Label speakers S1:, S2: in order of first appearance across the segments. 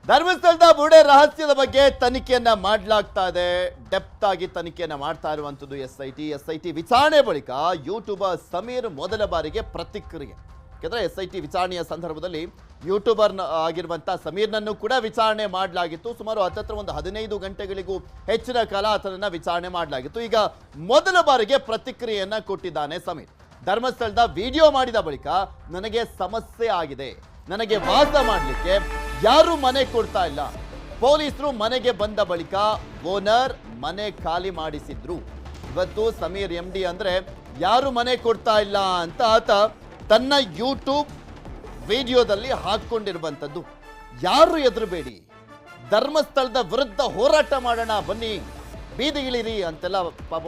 S1: ಧರ್ಮಸ್ಥಳದ ಬುಡೆ ರಹಸ್ಯದ ಬಗ್ಗೆ ತನಿಖೆಯನ್ನ ಮಾಡಲಾಗ್ತಾ ಇದೆ. ಡೆಪ್ತ್ ಆಗಿ ತನಿಖೆಯನ್ನ ಮಾಡ್ತಾ ಇರುವಂತದ್ದು ಎಸ್ಐಟಿ ವಿಚಾರಣೆ ಬಳಿಕ ಯೂಟ್ಯೂಬರ್ ಸಮೀರ್ ಮೊದಲ ಬಾರಿಗೆ ಪ್ರತಿಕ್ರಿಯೆ. ಯಾಕಂದ್ರೆ ಎಸ್ಐಟಿ ವಿಚಾರಣೆಯ ಸಂದರ್ಭದಲ್ಲಿ ಯೂಟ್ಯೂಬರ್ ಆಗಿರುವಂತ ಸಮೀರ್ನನ್ನು ಕೂಡ ವಿಚಾರಣೆ ಮಾಡಲಾಗಿತ್ತು. ಸುಮಾರು ಒಂದು 15 ಗಂಟೆಗಳಿಗೂ ಹೆಚ್ಚಿನ ಕಾಲ ಆತನನ್ನ ವಿಚಾರಣೆ ಮಾಡಲಾಗಿತ್ತು. ಈಗ ಮೊದಲ ಬಾರಿಗೆ ಪ್ರತಿಕ್ರಿಯೆಯನ್ನ ಕೊಟ್ಟಿದ್ದಾನೆ ಸಮೀರ್. ಧರ್ಮಸ್ಥಳದ ವಿಡಿಯೋ ಮಾಡಿದ ಬಳಿಕ ನನಗೆ ಸಮಸ್ಯೆ ಆಗಿದೆ, ನನಗೆ ವಾಸ ಮಾಡಲಿಕ್ಕೆ ಯಾರು ಮನೆ ಕೊಡ್ತಾ ಇಲ್ಲ, ಪೊಲೀಸರು ಮನೆಗೆ ಬಂದ ಬಳಿಕ ಓನರ್ ಮನೆ ಖಾಲಿ ಮಾಡಿಸಿದ್ರು. ಇವತ್ತು ಸಮೀರ್ MD ಅಂದ್ರೆ ಯಾರು ಮನೆ ಕೊಡ್ತಾ ಇಲ್ಲ ಅಂತ ಆತ ತನ್ನ ಯೂಟ್ಯೂಬ್ ವಿಡಿಯೋದಲ್ಲಿ ಹಾಕೊಂಡಿರುವಂಥದ್ದು. ಯಾರು ಎದುರುಬೇಡಿ, ಧರ್ಮಸ್ಥಳದ ವಿರುದ್ಧ ಹೋರಾಟ ಮಾಡೋಣ, ಬನ್ನಿ ಬೀದಿಗಿಳಿರಿ ಅಂತೆಲ್ಲ ಪಾಪ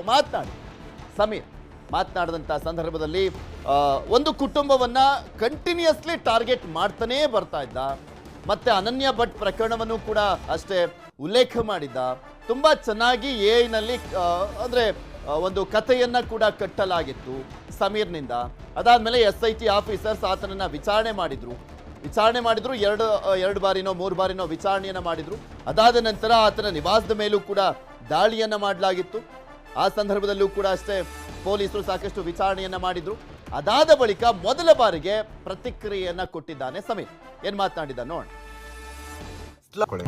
S1: ಸಮೀರ್ ಮಾತನಾಡಿದಂಥ ಸಂದರ್ಭದಲ್ಲಿ ಒಂದು ಕುಟುಂಬವನ್ನ ಕಂಟಿನ್ಯೂಸ್ಲಿ ಟಾರ್ಗೆಟ್ ಮಾಡ್ತಾನೇ ಬರ್ತಾ ಇದ್ದ. ಮತ್ತೆ ಅನನ್ಯ ಭಟ್ ಪ್ರಕರಣವನ್ನು ಕೂಡ ಅಷ್ಟೇ ಉಲ್ಲೇಖ ಮಾಡಿದ್ದ. ತುಂಬಾ ಚೆನ್ನಾಗಿ AI-ನಲ್ಲಿ ಅಂದ್ರೆ ಒಂದು ಕಥೆಯನ್ನ ಕೂಡ ಕಟ್ಟಲಾಗಿತ್ತು ಸಮೀರ್ನಿಂದ. ಅದಾದ್ಮೇಲೆ SIT ಆಫೀಸರ್ಸ್ ಆತನನ್ನ ವಿಚಾರಣೆ ಮಾಡಿದ್ರು. ಎರಡು ಬಾರಿನೋ 3 ಬಾರಿನೋ ವಿಚಾರಣೆಯನ್ನ ಮಾಡಿದ್ರು. ಅದಾದ ನಂತರ ಆತನ ನಿವಾಸದ ಮೇಲೂ ಕೂಡ ದಾಳಿಯನ್ನ ಮಾಡಲಾಗಿತ್ತು. ಆ ಸಂದರ್ಭದಲ್ಲೂ ಕೂಡ ಅಷ್ಟೇ ಪೊಲೀಸರು ಸಾಕಷ್ಟು ವಿಚಾರಣೆಯನ್ನ ಮಾಡಿದ್ರು. ಅದಾದ ಬಳಿಕ ಮೊದಲ ಬಾರಿಗೆ ಪ್ರತಿಕ್ರಿಯೆಯನ್ನ ಕೊಟ್ಟಿದ್ದಾನೆ ಸಮೀರ್. ಏನ್ ಮಾತನಾಡಿದ ನೋಡ್.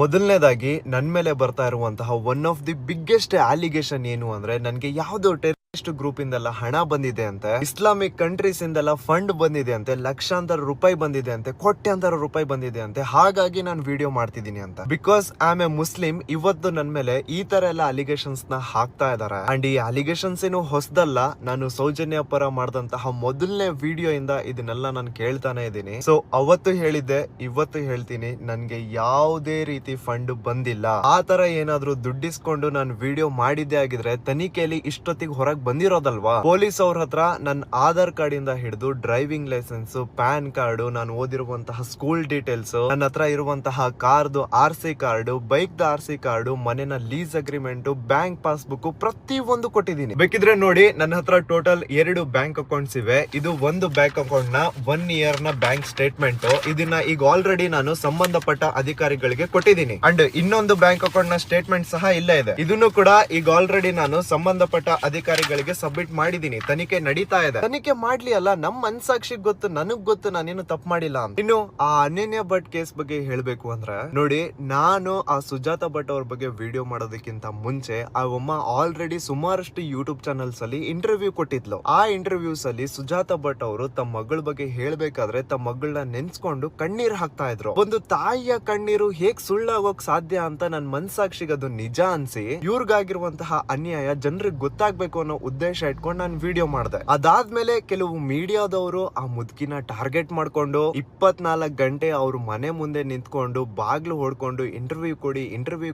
S2: ಮೊದಲನೇದಾಗಿ ನನ್ ಮೇಲೆ ಬರ್ತಾ ಇರುವಂತಹ one of the biggest allegation ಏನು ಅಂದ್ರೆ, ನನ್ಗೆ ಯಾವ್ದೋ ಟೆರರಿಸ್ಟ್ ಗ್ರೂಪ್ ಇಂದೆಲ್ಲ ಹಣ ಬಂದಿದೆ ಅಂತೆ, ಇಸ್ಲಾಮಿಕ್ ಕಂಟ್ರೀಸ್ ಇಂದೆಲ್ಲ ಫಂಡ್ ಬಂದಿದೆ ಅಂತೆ, ಲಕ್ಷಾಂತರ ರೂಪಾಯಿ ಬಂದಿದೆ ಅಂತೆ, ಕೋಟ್ಯಾಂತರ ರೂಪಾಯಿ ಬಂದಿದೆ ಅಂತೆ, ಹಾಗಾಗಿ ನಾನು ವಿಡಿಯೋ ಮಾಡ್ತಿದ್ದೀನಿ ಅಂತ. Because I am A Muslim. ಇವತ್ತು ನನ್ ಮೇಲೆ ಈ ತರ ಎಲ್ಲ ಅಲಿಗೇಷನ್ಸ್ ನ ಹಾಕ್ತಾ ಇದಾರೆ. ಅಂಡ್ ಈ ಅಲಿಗೇಷನ್ಸ್ ಏನು ಹೊಸದಲ್ಲ. ನಾನು ಸೌಜನ್ಯ ಪರ ಮಾಡಿದಂತಹ ಮೊದಲನೇ ವಿಡಿಯೋ ಇಂದ ಇದನ್ನೆಲ್ಲ ನಾನು ಕೇಳ್ತಾನೆ ಇದ್ದೀನಿ. ಸೊ ಅವತ್ತು ಹೇಳಿದ್ದೆ, ಇವತ್ತು ಹೇಳ್ತೀನಿ, ನನ್ಗೆ ಯಾವುದೇ ರೀತಿ ಫಂಡ್ ಬಂದಿಲ್ಲ. ಆ ತರ ಏನಾದ್ರೂ ದುಡ್ಡಿಸ್ಕೊಂಡು ನಾನು ವಿಡಿಯೋ ಮಾಡಿದ್ದೆ ಆಗಿದ್ರೆ ತನಿಖೆಯಲ್ಲಿ ಇಷ್ಟೊತ್ತಿಗೆ ಹೊರಗೆ ಬಂದಿರೋದಲ್ವಾ. ಪೊಲೀಸ್ ಅವ್ರ ಹತ್ರ ನನ್ನ ಆಧಾರ್ ಕಾರ್ಡ್ ಇಂದ ಹಿಡಿದು ಡ್ರೈವಿಂಗ್ ಲೈಸೆನ್ಸ್, ಪ್ಯಾನ್ ಕಾರ್ಡ್, ನಾನು ಓದಿರುವಂತಹ ಸ್ಕೂಲ್ ಡೀಟೇಲ್ಸ್, ನನ್ನ ಹತ್ರ ಇರುವಂತಹ ಕಾರ್ದು RC card, bike the RC card, ಮನೆನ ಲೀಸ್ ಅಗ್ರಿಮೆಂಟ್, ಬ್ಯಾಂಕ್ ಪಾಸ್ಬುಕ್ ಪ್ರತಿ ಒಂದು ಕೊಟ್ಟಿದ್ದೀನಿ. ಬೇಕಿದ್ರೆ ನೋಡಿ, ನನ್ನ ಹತ್ರ ಟೋಟಲ್ 2 ಬ್ಯಾಂಕ್ ಅಕೌಂಟ್ಸ್ ಇವೆ. ಇದು ಒಂದು ಬ್ಯಾಂಕ್ ಅಕೌಂಟ್ ನ 1 ಇಯರ್ ನ ಬ್ಯಾಂಕ್ ಸ್ಟೇಟ್ಮೆಂಟ್. ಇದನ್ನ ಈಗ ಆಲ್ರೆಡಿ ನಾನು ಸಂಬಂಧಪಟ್ಟ ಅಧಿಕಾರಿಗಳಿಗೆ ಕೊಟ್ಟಿದ್ದೀನಿ. ಅಂಡ್ ಇನ್ನೊಂದು ಬ್ಯಾಂಕ್ ಅಕೌಂಟ್ ನ ಸ್ಟೇಟ್ಮೆಂಟ್ ಸಹ ಇಲ್ಲೇ ಇದೆ. ಇದನ್ನು ಕೂಡ ಈಗ ಆಲ್ರೆಡಿ ನಾನು ಸಂಬಂಧಪಟ್ಟ ಅಧಿಕಾರಿಗಳಿಗೆ ಸಬ್ಮಿಟ್ ಮಾಡಿದ್ದೀನಿ. ತನಿಖೆ ನಡೀತಾ ಇದೆ. ತನಿಖೆ ಮಾಡ್ಲಿ ಅಲ್ಲ, ನಮ್ಮ ಮನ್ಸಾಕ್ಷಿಗೆ ಗೊತ್ತು, ನನಗ್ ಗೊತ್ತು ನಾನೇನು ತಪ್ಪು ಮಾಡಿಲ್ಲ ಅಂತ. ಇನ್ನು ಆ ಅನನ್ಯ ಭಟ್ ಕೇಸ್ ಬಗ್ಗೆ ಹೇಳ್ಬೇಕು ಅಂದ್ರೆ, ನೋಡಿ, ನಾನು ಆ ಸುಜಾತ ಭಟ್ ಅವ್ರ ಬಗ್ಗೆ ವಿಡಿಯೋ ಮಾಡೋದಕ್ಕಿಂತ ಮುಂಚೆ ಆ ಅಮ್ಮ ಆಲ್ರೆಡಿ ಸುಮಾರಷ್ಟು ಯೂಟ್ಯೂಬ್ ಚಾನಲ್ಸ್ ಅಲ್ಲಿ ಇಂಟರ್ವ್ಯೂ ಕೊಟ್ಟಿದ್ಲು. ಆ ಇಂಟರ್ವ್ಯೂಸ್ ಅಲ್ಲಿ ಸುಜಾತ ಭಟ್ ಅವರು ತಮ್ಮ ಮಗಳ ಬಗ್ಗೆ ಹೇಳ್ಬೇಕಾದ್ರೆ ತಮ್ಮ ಮಗಳನ್ನ ನೆನ್ಸ್ಕೊಂಡು ಕಣ್ಣೀರ್ ಹಾಕ್ತಾ ಇದ್ರು. ಒಂದು ತಾಯಿಯ ಕಣ್ಣೀರು ಹೇಗ್ ಸುಳ್ಳಾಗೋಕ್ ಸಾಧ್ಯ ಅಂತ ನನ್ ಮನ್ಸಾಕ್ಷಿಗೆ ಅದು ನಿಜ ಅನ್ಸಿ, ಇವ್ರಿಗಾಗಿರುವಂತಹ ಅನ್ಯಾಯ ಜನರಿಗೆ ಗೊತ್ತಾಗ್ಬೇಕು ಅನ್ನೋ ಉದ್ದೇಶ ಇಟ್ಕೊಂಡು ನಾನು ವಿಡಿಯೋ ಮಾಡಿದೆ. ಅದಾದ್ಮೇಲೆ ಕೆಲವು ಮೀಡಿಯಾದವರು ಆ ಮುದುಕಿನ ಟಾರ್ಗೆಟ್ ಮಾಡ್ಕೊಂಡು 24 ಗಂಟೆ ಅವ್ರ ಮನೆ ಮುಂದೆ ನಿಂತ್ಕೊಂಡು ಬಾಗ್ಲು ಹೊಡ್ಕೊಂಡು ಇಂಟರ್ವ್ಯೂ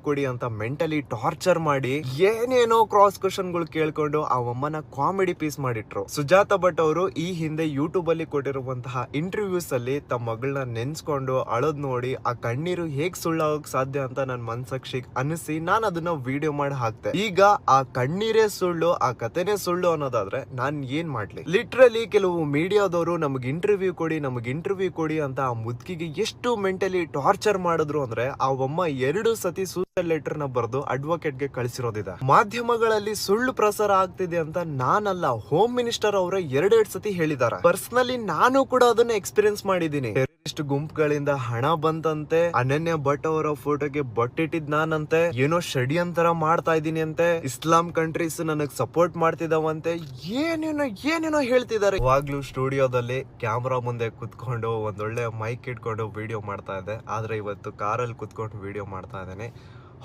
S2: ಕೊಡಿ ಅಂತ ಮೆಂಟಲಿ ಟಾರ್ಚರ್ ಮಾಡಿ ಏನೇನೋ ಕ್ರಾಸ್ ಕ್ವಶನ್ ಗಳು ಕೇಳ್ಕೊಂಡು ಆ ಅಮ್ಮನ ಕಾಮಿಡಿ ಪೀಸ್ ಮಾಡಿಟ್ರು. ಸುಜಾತ ಭಟ್ ಅವರು ಈ ಹಿಂದೆ ಯೂಟ್ಯೂಬ್ ಅಲ್ಲಿ ಕೊಟ್ಟಿರುವಂತಹ ಇಂಟರ್ವ್ಯೂಸ್ ಅಲ್ಲಿ ತಮ್ಮ ಮಗಳನ್ನ ನೆನ್ಸ್ಕೊಂಡು ಅಳದ್ ನೋಡಿ ಆ ಕಣ್ಣೀರು ಹೇಗ್ ಸುಳ್ಳಾಗೋಕ್ ಸಾಧ್ಯ ಅಂತ ನನ್ ಮನ್ಸಾಕ್ಷಿಗೆ ಅನಿಸಿ ನಾನು ಅದನ್ನ ವಿಡಿಯೋ ಮಾಡಿ ಹಾಕ್ತೆ. ಈಗ ಆ ಕಣ್ಣೀರೇ ಸುಳ್ಳು, ಆ ಕಥೆನೇ ಸುಳ್ಳು ಅನ್ನೋದಾದ್ರೆ ನಾನ್ ಏನ್ ಮಾಡ್ಲಿ? ಲಿಟ್ರಲಿ ಕೆಲವು ಮೀಡಿಯಾದವರು ನಮಗ್ ಇಂಟರ್ವ್ಯೂ ಕೊಡಿ ಅಂತ ಆ ಮುದ್ಕಿಗೆ ಎಷ್ಟು ಮೆಂಟಲಿ ಟಾರ್ಚರ್ ಮಾಡಿದ್ರು ಅಂದ್ರೆ, ಆ ಅಮ್ಮ 2 ಸತಿ ಸೂಸೈಡ್ ಲೆಟರ್ ನ ಬರೆದು ಅಡ್ವೊಕೇಟ್ ಗೆ ಕಳಿಸಿರೋದಿದೆ. ಮಾಧ್ಯಮಗಳಲ್ಲಿ ಸುಳ್ಳು ಪ್ರಸಾರ ಆಗ್ತಿದೆ ಅಂತ ನಾನಲ್ಲ, ಹೋಮ್ ಮಿನಿಸ್ಟರ್ ಅವರ 2 ಸತಿ ಹೇಳಿದ್ದಾರೆ. ಪರ್ಸನಲಿ ನಾನು ಕೂಡ ಅದನ್ನ ಎಕ್ಸ್ಪೀರಿಯನ್ಸ್ ಮಾಡಿದ್ದೀನಿ. ಟೆರರಿಸ್ಟ್ ಗುಂಪುಗಳಿಂದ ಹಣ ಬಂದಂತೆ, ಅನನ್ಯ ಭಟ್ ಅವರ ಫೋಟೋಗೆ ಬೊಟ್ಟಿಟ್ಟಿದ್ ನಾನಂತೆ, ಏನೋ ಷಡ್ಯಂತರ ಮಾಡ್ತಾ ಇದೀನಿ ಅಂತೆ, ಇಸ್ಲಾಂ ಕಂಟ್ರೀಸ್ ನನಗ್ ಸಪೋರ್ಟ್ ಮಾಡ್ತಿದಾವಂತೆ, ಏನೇನೋ ಹೇಳ್ತಿದ್ದಾರೆ. ಯಾವಾಗ್ಲೂ ಸ್ಟುಡಿಯೋದಲ್ಲಿ ಕ್ಯಾಮ್ರಾ ಮುಂದೆ ಕುತ್ಕೊಂಡು ಒಂದೊಳ್ಳೆ ಮೈಕ್ ಇಟ್ಕೊಂಡು ವಿಡಿಯೋ ಮಾಡ್ತಾ ಇದ್ದೆ. ಆದ್ರೆ ಇವತ್ತು ಕಾರಲ್ಲಿ ಕುತ್ಕೊಂಡು ವಿಡಿಯೋ ಮಾಡ್ತಾ ಇದ್ದೇನೆ.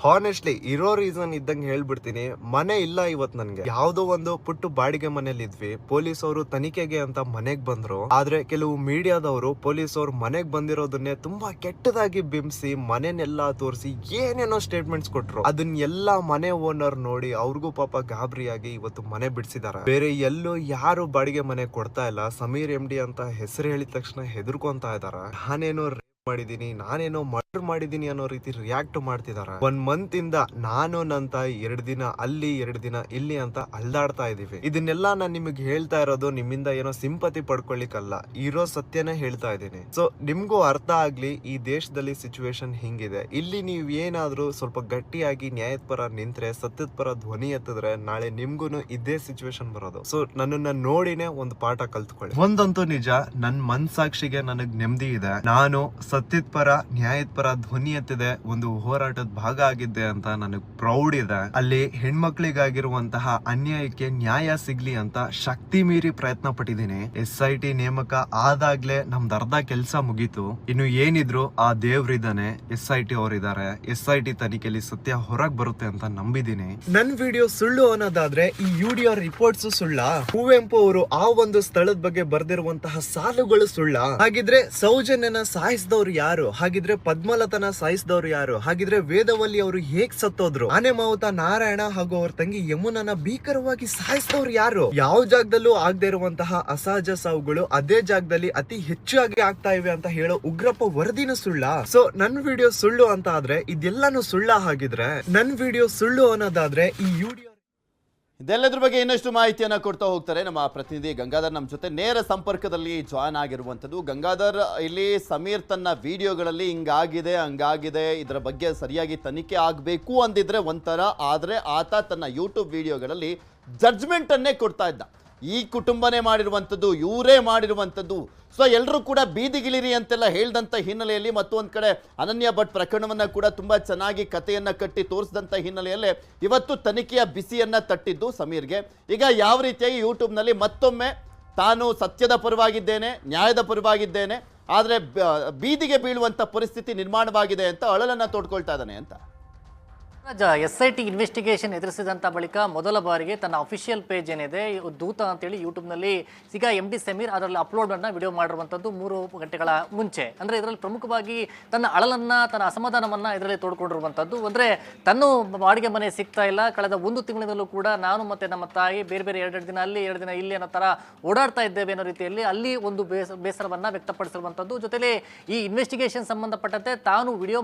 S2: ಹಾನೆಸ್ಟ್ಲಿ ಇರೋ ರೀಸನ್ ಇದ್ದಂಗೆ ಹೇಳ್ಬಿಡ್ತೀನಿ, ಮನೆ ಇಲ್ಲ ಇವತ್ ನನ್ಗೆ. ಯಾವ್ದೋ ಒಂದು ಪುಟ್ಟು ಬಾಡಿಗೆ ಮನೇಲಿ ಇದ್ವಿ. ಪೊಲೀಸ್ ಅವರು ತನಿಖೆಗೆ ಅಂತ ಮನೆಗ್ ಬಂದ್ರು. ಆದ್ರೆ ಕೆಲವು ಮೀಡಿಯಾದವರು ಪೊಲೀಸ್ ಅವ್ರು ಮನೆಗ್ ಬಂದಿರೋದನ್ನೇ ತುಂಬಾ ಕೆಟ್ಟದಾಗಿ ಬಿಂಬಿಸಿ ಮನೆನೆಲ್ಲಾ ತೋರಿಸಿ ಏನೇನೋ ಸ್ಟೇಟ್ಮೆಂಟ್ಸ್ ಕೊಟ್ರು. ಅದನ್ನೆಲ್ಲಾ ಮನೆ ಓನರ್ ನೋಡಿ ಅವ್ರಿಗೂ ಪಾಪ ಗಾಬರಿಯಾಗಿ ಇವತ್ತು ಮನೆ ಬಿಡಿಸಿದಾರೆ. ಬೇರೆ ಎಲ್ಲೂ ಯಾರು ಬಾಡಿಗೆ ಮನೆ ಕೊಡ್ತಾ ಇಲ್ಲ. ಸಮೀರ್ MD ಅಂತ ಹೆಸರು ಹೇಳಿದ ತಕ್ಷಣ ಹೆದರ್ಕೊಂತಾ ಇದಾರ. ನಾನೇನು ಮಾಡಿದೀನಿ, ನಾನೇನೋ ಮರ್ಡರ್ ಮಾಡಿದೀನಿ ಅನ್ನೋ ರೀತಿ ರಿಯಾಕ್ಟ್ ಮಾಡ್ತಿದಾರೆ. 1 ಮಂತ್ ಇಂದ ನಾನು ನನ್ನ ತಾಯಿ 2 ದಿನ ಅಲ್ಲಿ 2 ದಿನ ಇಲ್ಲಿ ಅಂತ ಅಲ್ದಾಡ್ತಾ ಇದೀವಿ. ಇದನ್ನೆಲ್ಲ ನಾನು ನಿಮಗೆ ಹೇಳ್ತಾ ಇರೋದು ನಿಮ್ಮಿಂದ ಏನೋ ಸಿಂಪತಿ ಪಡ್ಕೊಳ್ಳಿಕ್ಕಲ್ಲ, ಇರೋ ಸತ್ಯನೇ ಹೇಳ್ತಾ ಇದ್ದೀನಿ. ಸೊ ನಿಮ್ಗೂ ಅರ್ಥ ಆಗ್ಲಿ ಈ ದೇಶದಲ್ಲಿ ಸಿಚುವೇಶನ್ ಹಿಂಗಿದೆ. ಇಲ್ಲಿ ನೀವ್ ಏನಾದ್ರೂ ಸ್ವಲ್ಪ ಗಟ್ಟಿಯಾಗಿ ನ್ಯಾಯದ ಪರ ನಿಂತ್ರೆ, ಸತ್ಯದ ಪರ ಧ್ವನಿ ಎತ್ತಿದ್ರೆ ನಾಳೆ ನಿಮ್ಗೂನು ಇದೇ ಸಿಚುವೇಶನ್ ಬರೋದು. ಸೊ ನನ್ನನ್ನ ನೋಡಿನೇ ಒಂದು ಪಾಠ ಕಲ್ತ್ಕೊಳ್ಳಿ. ಒಂದಂತೂ ನಿಜ, ನನ್ ಮನ್ಸಾಕ್ಷಿಗೆ ನನಗ್ ನೆಮ್ಮದಿ ಇದೆ. ನಾನು ಸತ್ಯದ ಪರ ನ್ಯಾಯದ ಪರ ಧ್ವನಿ ಎತ್ತಿದೆ ಒಂದು ಹೋರಾಟದ ಭಾಗ ಆಗಿದ್ದೆ ಅಂತ ನನಗ್ ಪ್ರೌಡ್ ಇದೆ. ಅಲ್ಲಿ ಹೆಣ್ಮಕ್ಳಿಗಾಗಿರುವಂತಹ ಅನ್ಯಾಯಕ್ಕೆ ನ್ಯಾಯ ಸಿಗ್ಲಿ ಅಂತ ಶಕ್ತಿ ಮೀರಿ ಪ್ರಯತ್ನ ಪಟ್ಟಿದ್ದೀನಿ. SIT ನೇಮಕ ಆದಾಗ್ಲೇ ನಮ್ದು ಅರ್ಧ ಕೆಲ್ಸ ಮುಗೀತು. ಇನ್ನು ಏನಿದ್ರು ಆ ದೇವ್ರಿದಾನೆ, SIT ಅವರಿದ್ದಾರೆ. SIT ತನಿಖೆಯಲ್ಲಿ ಸತ್ಯ ಹೊರಗ್ ಬರುತ್ತೆ ಅಂತ ನಂಬಿದೀನಿ. ನನ್ ವಿಡಿಯೋ ಸುಳ್ಳು ಅನ್ನೋದಾದ್ರೆ ಈ UDR ರಿಪೋರ್ಟ್ಸ್ ಸುಳ್ಳ? ಕುವೆಂಪು ಅವರು ಆ ಒಂದು ಸ್ಥಳದ ಬಗ್ಗೆ ಬರ್ದಿರುವಂತಹ ಸಾಲುಗಳು ಸುಳ್ಳ? ಹಾಗಿದ್ರೆ ಸೌಜನ್ಯನ ಸಾಯಿಸಿದವ್ರು ಯಾರು? ಹಾಗಿದ್ರೆ ಪದ್ಮಲತನ ಸಾಯಿಸಿದವ್ರು ಯಾರು? ಹಾಗಿದ್ರೆ ವೇದವಲ್ಲಿ ಅವರು ಹೇಗ್ ಸತ್ತೋದ್ರು? ಆನೆ ಮಾವುತ ನಾರಾಯಣ ಹಾಗೂ ಅವ್ರ ತಂಗಿ ಯಮುನನ ಭೀಕರವಾಗಿ ಸಾಯಿಸಿದವ್ರು ಯಾರು? ಯಾವ ಜಾಗದಲ್ಲೂ ಆಗದೆ ಇರುವಂತಹ ಅಸಹಜ ಸಾವುಗಳು ಅದೇ ಜಾಗದಲ್ಲಿ ಅತಿ ಹೆಚ್ಚಾಗಿ ಆಗ್ತಾ ಇವೆ ಅಂತ ಹೇಳೋ ಉಗ್ರಪ್ಪ ವರದಿನ ಸುಳ್ಳ? ಸೊ ನನ್ ವಿಡಿಯೋ ಸುಳ್ಳು ಅಂತ ಆದ್ರೆ ಇದೆಲ್ಲಾನು ಸುಳ್ಳ? ಹಾಗಿದ್ರೆ ನನ್ ವಿಡಿಯೋ ಸುಳ್ಳು ಅನ್ನೋದಾದ್ರೆ ಈ UDR
S1: ಇದೆಲ್ಲದ್ರ ಬಗ್ಗೆ ಇನ್ನಷ್ಟು ಮಾಹಿತಿಯನ್ನ ಕೊಡ್ತಾ ಹೋಗ್ತಾರೆ ನಮ್ಮ ಪ್ರತಿನಿಧಿ ಗಂಗಾಧರ್ ನಮ್ಮ ಜೊತೆ ನೇರ ಸಂಪರ್ಕದಲ್ಲಿ ಜಾಯ್ನ್ ಆಗಿರುವಂಥದ್ದು. ಗಂಗಾಧರ್, ಇಲ್ಲಿ ಸಮೀರ್ ತನ್ನ ವಿಡಿಯೋಗಳಲ್ಲಿ ಹಿಂಗಾಗಿದೆ ಹಂಗಾಗಿದೆ ಇದರ ಬಗ್ಗೆ ಸರಿಯಾಗಿ ತನಿಖೆ ಆಗಬೇಕು ಅಂದಿದ್ರೆ ಒಂಥರ, ಆದರೆ ಆತ ತನ್ನ ಯೂಟ್ಯೂಬ್ ವಿಡಿಯೋಗಳಲ್ಲಿ ಜಡ್ಜ್ಮೆಂಟ್ ಅನ್ನೇ ಕೊಡ್ತಾ ಇದ್ದ. ಈ ಕುಟುಂಬನೇ ಮಾಡಿರುವಂಥದ್ದು, ಇವರೇ ಮಾಡಿರುವಂಥದ್ದು, ಸೊ ಎಲ್ಲರೂ ಕೂಡ ಬೀದಿಗಿಳಿರಿ ಅಂತೆಲ್ಲ ಹೇಳ್ದಂಥ ಹಿನ್ನೆಲೆಯಲ್ಲಿ ಮತ್ತೊಂದು ಕಡೆ ಅನನ್ಯ ಭಟ್ ಪ್ರಕರಣವನ್ನು ಕೂಡ ತುಂಬ ಚೆನ್ನಾಗಿ ಕಥೆಯನ್ನು ಕಟ್ಟಿ ತೋರಿಸಿದಂಥ ಹಿನ್ನೆಲೆಯಲ್ಲೇ ಇವತ್ತು ತನಿಖೆಯ ಬಿಸಿಯನ್ನು ತಟ್ಟಿದ್ದು ಸಮೀರ್ಗೆ. ಈಗ ಯಾವ ರೀತಿಯಾಗಿ ಯೂಟ್ಯೂಬ್ನಲ್ಲಿ ಮತ್ತೊಮ್ಮೆ ತಾನು ಸತ್ಯದ ಪರವಾಗಿದ್ದೇನೆ, ನ್ಯಾಯದ ಪರವಾಗಿದ್ದೇನೆ, ಆದರೆ ಬೀದಿಗೆ ಬೀಳುವಂಥ ಪರಿಸ್ಥಿತಿ ನಿರ್ಮಾಣವಾಗಿದೆ ಅಂತ ಅಳಲನ್ನು ತೋಡ್ಕೊಳ್ತಾ ಇದ್ದಾನೆ ಅಂತ.
S3: SIT ಇನ್ವೆಸ್ಟಿಗೇಷನ್ ಎದುರಿಸಿದಂಥ ಬಳಿಕ ಮೊದಲ ಬಾರಿಗೆ ತನ್ನ ಅಫಿಷಿಯಲ್ ಪೇಜ್ ಏನಿದೆ ದೂತ ಅಂತೇಳಿ ಯೂಟ್ಯೂಬ್ನಲ್ಲಿ ಈಗ MD ಸಮೀರ್ ಅದರಲ್ಲಿ ಅಪ್ಲೋಡನ್ನು ವಿಡಿಯೋ ಮಾಡಿರುವಂಥದ್ದು 3 ಗಂಟೆಗಳ ಮುಂಚೆ. ಅಂದರೆ ಇದರಲ್ಲಿ ಪ್ರಮುಖವಾಗಿ ತನ್ನ ಅಳಲನ್ನು, ತನ್ನ ಅಸಮಾಧಾನವನ್ನು ಇದರಲ್ಲಿ ತೋಡ್ಕೊಂಡಿರುವಂಥದ್ದು. ಅಂದರೆ ತನ್ನ ಬಾಡಿಗೆ ಮನೆ ಸಿಗ್ತಾ ಇಲ್ಲ, ಕಳೆದ 1 ತಿಂಗಳಿನಲ್ಲೂ ಕೂಡ ನಾನು ಮತ್ತು ನಮ್ಮ ತಾಯಿ ಬೇರೆ ಬೇರೆ 2 ದಿನ ಅಲ್ಲಿ 2 ದಿನ ಇಲ್ಲಿ ಅನ್ನೋ ಥರ ಓಡಾಡ್ತಾ ಇದ್ದೇವೆ ಅನ್ನೋ ರೀತಿಯಲ್ಲಿ ಅಲ್ಲಿ ಒಂದು ಬೇಸರವನ್ನು ವ್ಯಕ್ತಪಡಿಸಿರುವಂಥದ್ದು. ಜೊತೆಲಿ ಈ ಇನ್ವೆಸ್ಟಿಗೇಷನ್ ಸಂಬಂಧಪಟ್ಟಂತೆ ತಾನು ವಿಡಿಯೋ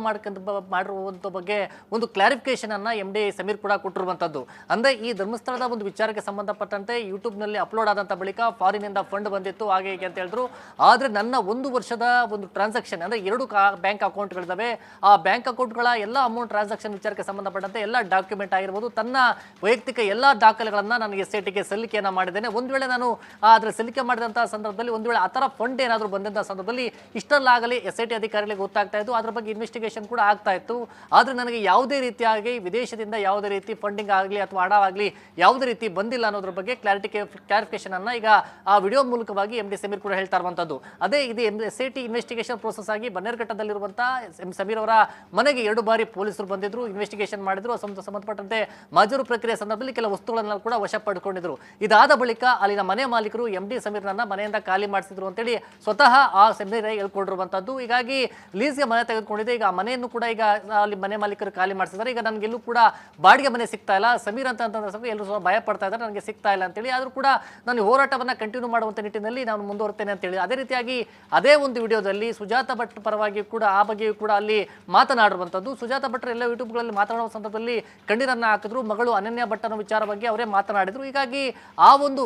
S3: ಮಾಡಿರುವಂಥ ಬಗ್ಗೆ ಒಂದು ಕ್ಲಾರಿಫಿಕೇಶನ್ ಅನ್ನ MD ಸಮೀರ್ ಕೂಡ ಕೊಟ್ಟಿರುವಂತದ್ದು. ಅಂದ್ರೆ ಈ ಧರ್ಮಸ್ಥಳದ ಒಂದು ವಿಚಾರಕ್ಕೆ ಸಂಬಂಧಪಟ್ಟಂತೆ ಯೂಟ್ಯೂಬ್ ನಲ್ಲಿ ಅಪ್ಲೋಡ್ ಆದಂತ ಬಳಿಕ ಫಾರಿನ್ ಇಂದ ಫಂಡ್ ಬಂದಿತ್ತು ಹಾಗೆ ಹೀಗೆ ಅಂತ ಹೇಳಿದ್ರು. ಆದ್ರೆ ನನ್ನ 1 ವರ್ಷದ ಒಂದು ಟ್ರಾನ್ಸಾಕ್ಷನ್ ಅಂದ್ರೆ 2 ಬ್ಯಾಂಕ್ ಅಕೌಂಟ್ಗಳಿದಾವೆ, ಆ ಬ್ಯಾಂಕ್ ಅಕೌಂಟ್ಗಳ ಎಲ್ಲ ಅಮೌಂಟ್ ಟ್ರಾನ್ಸಾಕ್ಷನ್ ವಿಚಾರಕ್ಕೆ ಸಂಬಂಧಪಟ್ಟಂತೆ ಎಲ್ಲ ಡಾಕ್ಯುಮೆಂಟ್ ಆಗಿರ್ಬೋದು, ತನ್ನ ವೈಯಕ್ತಿಕ ಎಲ್ಲ ದಾಖಲೆಗಳನ್ನ ನಾನು SITಗೆ ಸಲ್ಲಿಕೆಯನ್ನ ಮಾಡಿದ್ದೇನೆ. ಒಂದು ವೇಳೆ ನಾನು ಅದರ ಸಲ್ಲಿಕೆ ಮಾಡಿದಂತಹ ಸಂದರ್ಭದಲ್ಲಿ ಒಂದು ವೇಳೆ ಆ ಥರ ಫಂಡ್ ಏನಾದರೂ ಬಂದಂತಹ ಸಂದರ್ಭದಲ್ಲಿ ಇಷ್ಟಲ್ಲಾಗಲಿ SIT ಅಧಿಕಾರಿಗಳಿಗೆ ಗೊತ್ತಾಗ್ತಾ ಇತ್ತು, ಅದ್ರ ಬಗ್ಗೆ ಇನ್ವೆಸ್ಟಿಗೇಷನ್ ಕೂಡ ಆಗ್ತಾ ಇತ್ತು. ಆದ್ರೆ ನನಗೆ ಯಾವುದೇ ರೀತಿಯಾಗಿ ವಿದೇಶದಿಂದ ಯಾವುದೇ ರೀತಿ ಫಂಡಿಂಗ್ ಆಗಲಿ ಅಥವಾ ಹಣ ಆಗಲಿ ಯಾವುದೇ ರೀತಿ ಬಂದಿಲ್ಲ ಅನ್ನೋದ್ರ ಬಗ್ಗೆ ಕ್ಲಾರಿಫಿಕೇಶನ್ ಅನ್ನ ಈಗ ಆ ವಿಡಿಯೋ ಮೂಲಕವಾಗಿ MD ಸಮೀರ್ ಕೂಡ ಹೇಳ್ತಾ ಇರುವಂತದ್ದು. ಅದೇ ಇದು SIT ಇನ್ವೆಸ್ಟಿಗೇಷನ್ ಪ್ರೋಸೆಸ್ ಆಗಿ ಬನ್ನೇರುಘಟ್ಟದಲ್ಲಿರುವಂತಹ ಸಮೀರ್ ಅವರ ಮನೆಗೆ 2 ಬಾರಿ ಪೊಲೀಸರು ಬಂದಿದ್ರು, ಇನ್ವೆಸ್ಟಿಗೇಷನ್ ಮಾಡಿದ್ರು. ಸಂಬಂಧಪಟ್ಟಂತೆ ಮಂಜೂರು ಪ್ರಕ್ರಿಯೆ ಸಂದರ್ಭದಲ್ಲಿ ಕೆಲ ವಸ್ತುಗಳನ್ನ ಕೂಡ ವಶ ಪಡ್ಕೊಂಡಿದ್ರು. ಇದಾದ ಬಳಿಕ ಅಲ್ಲಿನ ಮನೆ ಮಾಲೀಕರು MD ಸಮೀರ್ನನ್ನ ಮನೆಯಿಂದ ಖಾಲಿ ಮಾಡಿಸಿದ್ರು ಅಂತೇಳಿ ಸ್ವತಃ ಆ ಸಮೀರ್ ಹೇಳ್ಕೊಂಡಿರುವಂತದ್ದು. ಹೀಗಾಗಿ ಲೀಸ್ಗೆ ಮನೆ ತೆಗೆದುಕೊಂಡಿದೆ. ಈಗ ಆ ಮನೆಯನ್ನು ಕೂಡ ಈಗ ಅಲ್ಲಿ ಮನೆ ಮಾಲೀಕರು ಖಾಲಿ ಮಾಡಿಸಿದ್ದಾರೆ. ಈಗ ನನಗೆಲ್ಲೂ ಕೂಡ ಬಾಡಿಗೆ ಮನೆ ಸಿಗ್ತಾ ಇಲ್ಲ, ಸಮೀರ್ ಅಂತಂದ್ರೆ ಸ್ವಲ್ಪ ಎಲ್ಲರೂ ಸ್ವಲ್ಪ ಭಯ ಪಡ್ತಾ ಇದ್ದಾರೆ, ನನಗೆ ಸಿಗ್ತಾ ಇಲ್ಲ ಅಂತೇಳಿ. ಆದರೂ ಕೂಡ ನಾನು ಹೋರಾಟವನ್ನು ಕಂಟಿನ್ಯೂ ಮಾಡುವಂಥ ನಿಟ್ಟಿನಲ್ಲಿ ನಾನು ಮುಂದುವರ್ತೇನೆ ಅಂತೇಳಿ ಅದೇ ರೀತಿಯಾಗಿ ಅದೇ ಒಂದು ವಿಡಿಯೋದಲ್ಲಿ ಸುಜಾತ ಭಟ್ ಪರವಾಗಿ ಕೂಡ ಆ ಬಗ್ಗೆಯೂ ಕೂಡ ಅಲ್ಲಿ ಮಾತನಾಡಿರುವಂಥದ್ದು. ಸುಜಾತ ಭಟ್ರು ಎಲ್ಲ ಯೂಟ್ಯೂಬ್ಗಳಲ್ಲಿ ಮಾತನಾಡುವ ಸಂದರ್ಭದಲ್ಲಿ ಕಣ್ಣೀರನ್ನು ಹಾಕಿದ್ರು. ಮಗಳು ಅನನ್ಯ ಭಟ್ ಅನ್ನೋ ವಿಚಾರ ಬಗ್ಗೆ ಅವರೇ ಮಾತನಾಡಿದ್ರು. ಹೀಗಾಗಿ ಆ ಒಂದು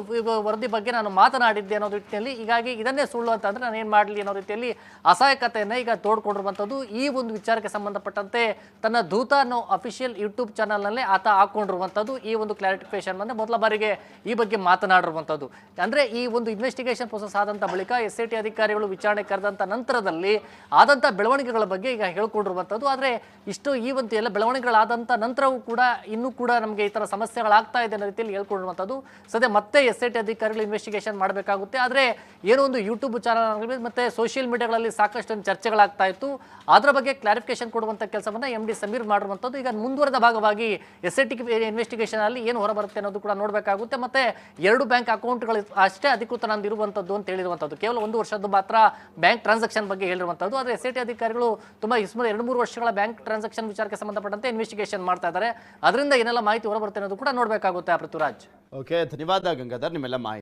S3: ವರದಿ ಬಗ್ಗೆ ನಾನು ಮಾತನಾಡಿದ್ದೆ ಅನ್ನೋ ರೀತಿಯಲ್ಲಿ ಹೀಗಾಗಿ ಇದನ್ನೇ ಸುಳ್ಳು ಅಂತಂದ್ರೆ ನಾನು ಏನು ಮಾಡಲಿ ಅನ್ನೋ ರೀತಿಯಲ್ಲಿ ಅಸಹಾಯಕತೆಯನ್ನು ಈಗ ತೋಡ್ಕೊಂಡಿರುವಂಥದ್ದು. ಈ ಒಂದು ವಿಚಾರಕ್ಕೆ ಸಂಬಂಧಪಟ್ಟಂತೆ ತನ್ನ ದೂತ ಅನ್ನೋ ಅಫಿಷಿಯಲ್ ಯೂಟ್ಯೂಬ್ ಚಾನಲ್ನಲ್ಲೇ ಆತ ಹಾಕೊಂಡಿರುವಂಥದ್ದು. ಈ ಒಂದು ಕ್ಲಾರಿಫಿಕೇಶನ್ ಬಂದರೆ ಮೊದಲ ಬಾರಿಗೆ ಈ ಬಗ್ಗೆ ಮಾತನಾಡಿರುವಂಥದ್ದು. ಅಂದರೆ ಈ ಒಂದು ಇನ್ವೆಸ್ಟಿಗೇಷನ್ ಪ್ರೊಸೆಸ್ ಆದಂಥ ಬಳಿಕ SIT ಅಧಿಕಾರಿಗಳು ವಿಚಾರಣೆ ಕರೆದಂಥ ನಂತರದಲ್ಲಿ ಆದಂಥ ಬೆಳವಣಿಗೆಗಳ ಬಗ್ಗೆ ಈಗ ಹೇಳ್ಕೊಂಡಿರುವಂಥದ್ದು. ಆದರೆ ಇಷ್ಟು ಈ ಒಂದು ಎಲ್ಲ ಬೆಳವಣಿಗೆಗಳಾದಂಥ ನಂತರವೂ ಕೂಡ ಇನ್ನೂ ಕೂಡ ನಮಗೆ ಈ ಥರ ಸಮಸ್ಯೆಗಳಾಗ್ತಾ ಇದೆ ಅನ್ನೋ ರೀತಿಯಲ್ಲಿ ಹೇಳ್ಕೊಂಡಿರುವಂಥದ್ದು. ಸದ್ಯ ಮತ್ತೆ SIT ಅಧಿಕಾರಿಗಳು ಇನ್ವೆಸ್ಟಿಗೇಷನ್ ಮಾಡಬೇಕಾಗುತ್ತೆ. ಆದರೆ ಏನೋ ಒಂದು ಯೂಟ್ಯೂಬ್ ಚಾನಲ್ ಮತ್ತು ಸೋಷಿಯಲ್ ಮೀಡಿಯಾಗಳಲ್ಲಿ ಸಾಕಷ್ಟು ಚರ್ಚೆಗಳಾಗ್ತಾ ಇತ್ತು, ಅದರ ಬಗ್ಗೆ ಕ್ಲಾರಿಫಿಕೇಶನ್ ಕೊಡುವಂಥ ಕೆಲಸವನ್ನು MD ಸಮೀರ್ ಮಾಡಿರುವಂಥದ್ದು. ಈಗ ಮುಂದುವರೆದ ಭಾಗವಾಗಿ SIT ಇನ್ವೆಸ್ಟಿಗೇಷನ್ ಅಲ್ಲಿ ಏನು ಹೊರಬರುತ್ತೆ ಅನ್ನೋದು ಕೂಡ ನೋಡಬೇಕಾಗುತ್ತೆ. ಮತ್ತೆ 2 ಬ್ಯಾಂಕ್ ಅಕೌಂಟ್ಗಳು ಅಷ್ಟೇ ಅಧಿಕೃತ ನಂದು ಇರುವಂಥದ್ದು ಅಂತ ಹೇಳಿರುವಂಥದ್ದು. ಕೇವಲ 1 ವರ್ಷದ ಮಾತ್ರ ಬ್ಯಾಂಕ್ ಟ್ರಾನ್ಸಾಕ್ಷನ್ ಬಗ್ಗೆ ಹೇಳಿರುವಂಥದ್ದು. ಆದರೆ SIT ಅಧಿಕಾರಿಗಳು ತುಂಬ 2-3 ವರ್ಷಗಳ ಬ್ಯಾಂಕ್ ಟ್ರಾನ್ಸಾಕ್ಷನ್ ವಿಚಾರಕ್ಕೆ ಸಂಬಂಧಪಟ್ಟಂತೆ ಇನ್ವೆಸ್ಟಿಗೇಷನ್ ಮಾಡ್ತಾ ಇದ್ದಾರೆ. ಅದರಿಂದ ಏನೆಲ್ಲ ಮಾಹಿತಿ ಹೊರಬರುತ್ತೆ ಅನ್ನೋದು ಕೂಡ ನೋಡಬೇಕಾಗುತ್ತೆ. ಪೃಥ್ವಿರಾಜ್,
S1: ಓಕೆ, ಧನ್ಯವಾದ ಗಂಗಾಧರ್ ನಿಮ್ಮೆಲ್ಲ ಮಾಹಿತಿ.